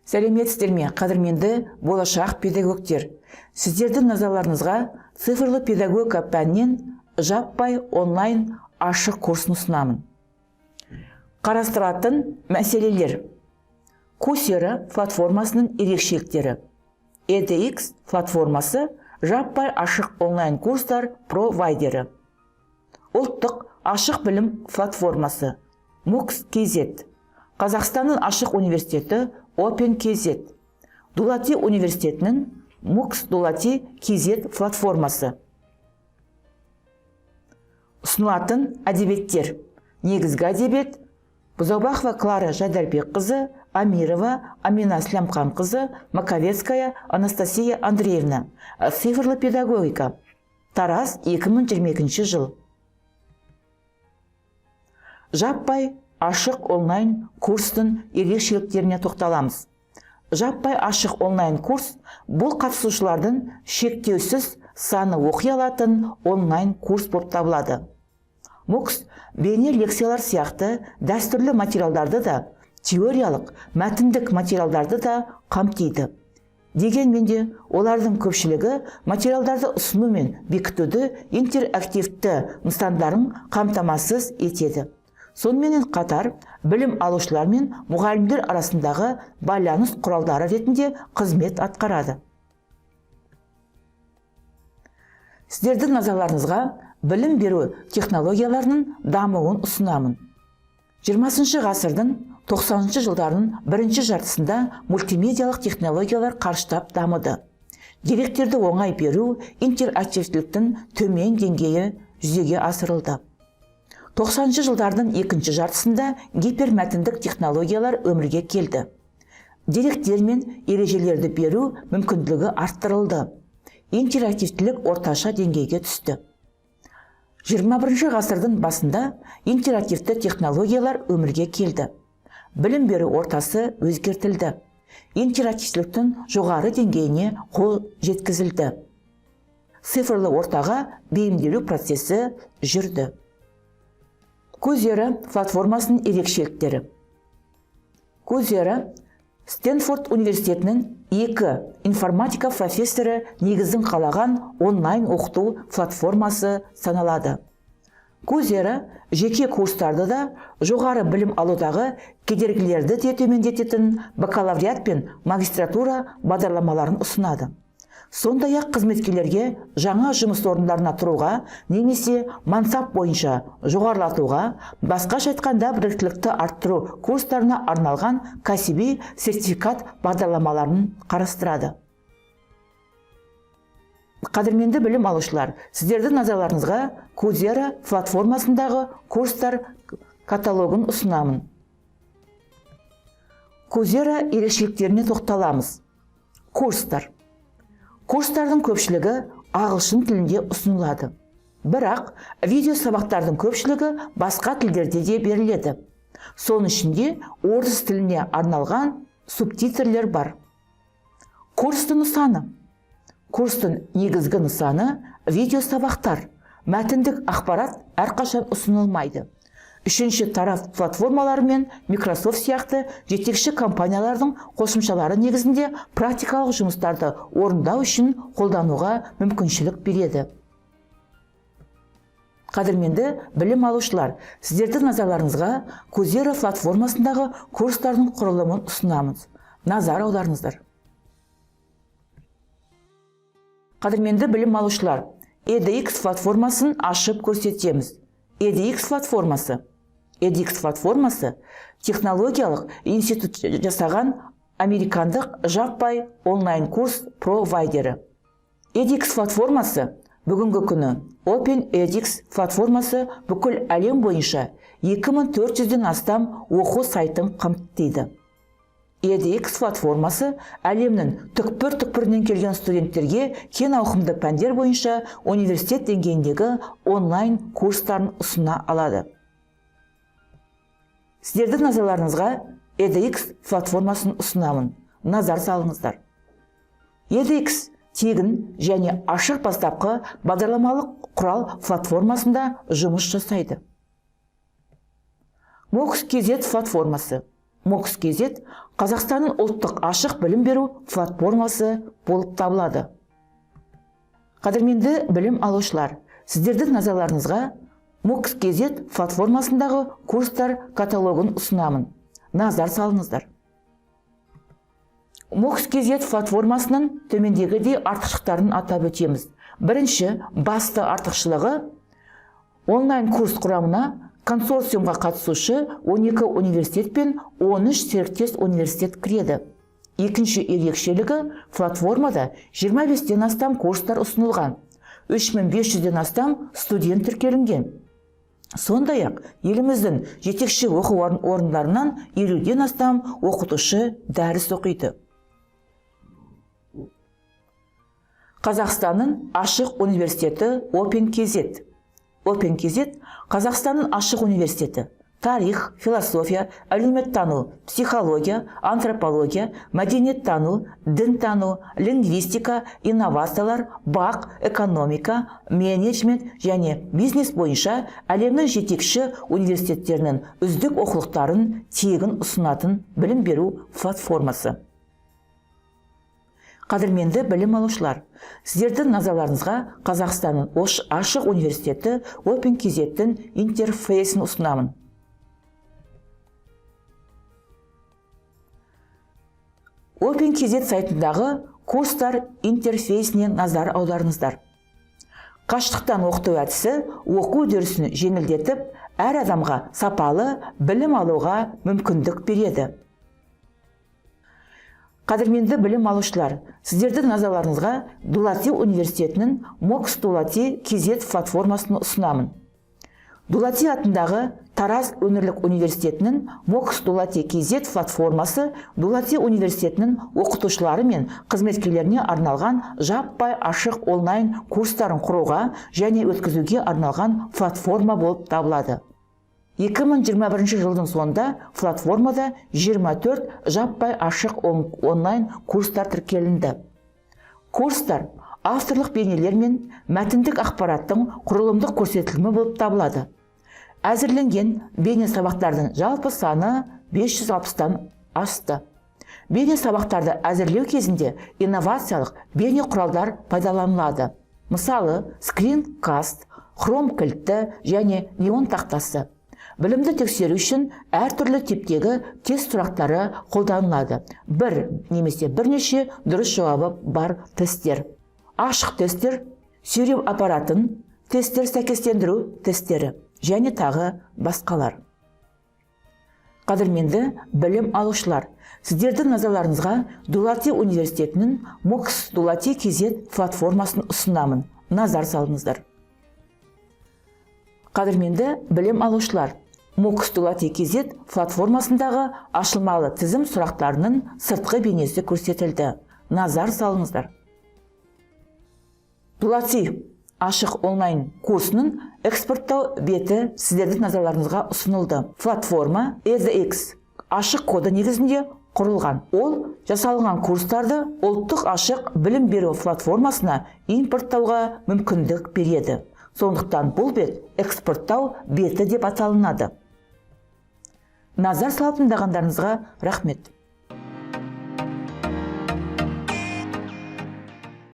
Сәлеметсіздер ме, қадірменді болашақ педагогтер. Сіздердің назарларыңызға цифрлы педагогика пәнінен жаппай онлайн ашық курсын ұсынамын. Қарастыратын мәселелер: Coursera платформасының ерекшеліктері. edX платформасы жаппай ашық онлайн курстар провайдері. Ұлттық ашық білім платформасы MOOC.kz, Қазақстанның ашық университеті Open.kz, Дулати университетінің MOOC.kz платформасы. Ұсынылатын әдебиеттер: негізгі әдебиет Бұзаубақова Клара Жайдарбекқызы, Амирова Амина Слямқанқызы, Маковецкая Анастасия Андреевна. Цифрлы педагогика. Тараз, 2022 жыл. Жаппай ашық онлайн курстың ерекшеліктеріне тоқталамыз. Жаппай ашық онлайн курс бұл қатысушылардың шектеусіз саны оқи алатын онлайн курс болып табылады. MOOC бейне лекциялар сияқты дәстүрлі материалдарды да, теориялық, мәтіндік материалдарды да қамтиды. Дегенмен де олардың көпшілігі материалдарды ұсыну мен бекітуді интерактивті нысандарын қамтамасыз етеді. Сонымен қатар білім алушылар мен мұғалімдер арасындағы байланыс құралдары ретінде қызмет атқарады. Сіздердің назарларыңызға білім беру технологияларының дамуын ұсынамын. 20 ғасырдың 90 жылдардың бірінші жартысында мультимедиалық технологиялар қарыштап дамыды. Деректерді оңай беру, интерактивтіліктің төмен деңгейі жүзеге асырылды. 90 жылдардың екінші жартысында гипермәтіндік технологиялар өмірге келді. Деректер мен ережелерді беру мүмкіндігі арттырылды. Интерактивтілік орташа деңгейге түсті. 21 ғасырдың басында интерактивті технологиялар өмірге келді. Білім беру ортасы өзгертілді. Интерактивтіліктің жоғары деңгейіне қол жеткізілді. Цифрлы ортаға бейімделу процесі жүрді. Coursera платформасының ерекшеліктері. Coursera Стэнфорд университетінің 2 информатика профессоры негізін қалаған онлайн оқыту платформасы саналады. Coursera жеке курстарды да, жоғары білім алудағы кедергілерді де төмендететін бакалавриат пен магистратура бағдарламаларын ұсынады. Сондай-ақ қызметкерлерге жаңа жұмыс орындарына тұруға немесе мансап бойынша жоғарылатуға, басқаша айтқанда біліктілікті арттыру курстарына арналған кәсіби сертификат бағдарламаларын қарастырады. Қадірменді білім алушылар, сіздердің назарларыңызға Coursera платформасындағы курстар каталогын ұсынамын. Coursera ерекшеліктеріне тоқталамыз. Курстардың көпшілігі ағылшын тілінде ұсынылады. Бірақ видео сабақтардың көпшілігі басқа тілдерде де беріледі. Соның ішінде орыс тіліне арналған субтитрлер бар. Курстың нысаны. Курстың негізгі нысаны видео сабақтар. Мәтіндік ақпарат әрқашан ұсынылмайды. Үшінші тарaf платформалары мен Microsoft сияқты жетекші компаниялардың қосымшалары негізінде практикалық жұмыстарды орындау үшін қолдануға мүмкіншілік береді. Қадірменді білім алушылар, сіздердің назарларыңызға Coursera платформасындағы курстардың құрылымын ұсынамыз. Назар аударыңыздар. Қадірменді білім алушылар, edX платформасын ашып көрсетеміз. edX платформасы технологиялық институт жасаған американдық жаппай онлайн курс провайдері. edX платформасы бүгінгі күні OpenEdX платформасы бүкіл әлем бойынша 2400-ден астам оқу сайтын қамтиды. edX платформасы әлемнің түкпір-түкпірінен келген студенттерге кең ауқымды пәндер бойынша университет деңгейіндегі онлайн курстарын ұсына алады. Сіздердің назарларыңызға edX платформасын ұсынамын. Назар салыңыздар. edX тегін және ашық бастапқы бағдарламалық құрал платформасында жұмыс жасайды. MOOC.kz платформасы MOOCs.kz Қазақстанның ұлттық ашық білім беру платформасы болып табылады. Қадірменді білім алушылар, сіздердің назарларыңызға MOOCs.kz платформасындағы курстар каталогын ұсынамын. Назар салыңыздар. MOOCs.kz платформасының төмендегідей артықшылықтарын атап өтеміз. Бірінші, басты артықшылығы онлайн курс құрамына консорциумға қатысушы 12 университет пен 13 серіктес университет кіреді. Екінші ерекшелігі платформада 25-ден астам курстар ұсынылған, 3500-ден астам студент тіркелінген. Сондай-ақ еліміздің жетекші оқу орындарынан 50-ден астам оқытушы дәріс оқиды. Қазақстанның ашық университеті OpenKZ. OpenKZ Қазақстанның ашық университеті. Тарих, философия, әлеуметтану, психология, антропология, мәдениеттану, дінтану, лингвистика, инновациялар, бақ, экономика, менеджмент және бизнес бойынша әлемнің жетекші университеттерінің үздік оқулықтарын тегін ұсынатын білім беру платформасы. Қадірменді білім алушылар, сіздердің назарларыңызға Қазақстанның ашық университеті OpenKZ-тің интерфейсін ұсынамын. OpenKZ сайтындағы курстар интерфейсіне назар аударыңыздар. Қашықтықтан оқыту әдісі оқу үдерісін жеңілдетіп, әр адамға сапалы білім алуға мүмкіндік береді. Қадірменді білім алушылар, сіздердің назарларыңызға Дулати университетінің MOOCs.kz платформасын ұсынамын. Дулати атындағы Тараз өңірлік университетінің MOOCs.kz платформасы Дулати университетінің оқытушылары мен қызметкерлеріне арналған жаппай ашық онлайн курстарын құруға және өткізуге арналған платформа болып табылады. 2021 жылдың соңында платформада 24 жаппай ашық онлайн курстар тіркелінді. Курстар авторлық бейнелер мен мәтіндік ақпараттың құрылымдық көрсетілімі болып табылады. Әзірленген бейне сабақтардың жалпы саны 560-тан асты. Бейне сабақтарды әзірлеу кезінде инновациялық бейне құралдар пайдаланылады. Мысалы, скринкаст, хром кілті және неон тақтасы. Білімді тексеру үшін әртүрлі типтегі тест сұрақтары қолданылады. Бір немесе бірнеше дұрыс жауабы бар тесттер. Ашық тесттер, сөйлеу аппаратын, тесттер сәйкестендіру тесттері және тағы басқалар. Қадірменді білім алушылар, сіздердің назарларыңызға Дулати университетінің MOOCs.kz платформасын ұсынамын. Назар салыңыздар. Қадірменді білім алушылар, MOOCs.kz платформасындағы ашылмалы тізім сұрақтарының сыртқы бейнесі көрсетілді. Назар салыңыздар. Дулати ашық онлайн курсының экспорттау беті сіздердің назарларыңызға ұсынылды. Платформа EDX ашық коды негізінде құрылған. Ол жасалған курстарды ұлттық ашық білім беру платформасына импорттауға мүмкіндік береді. Сондықтан бұл бет экспорттау беті деп аталынады. Назар салып тыңдағандарыңызға рахмет.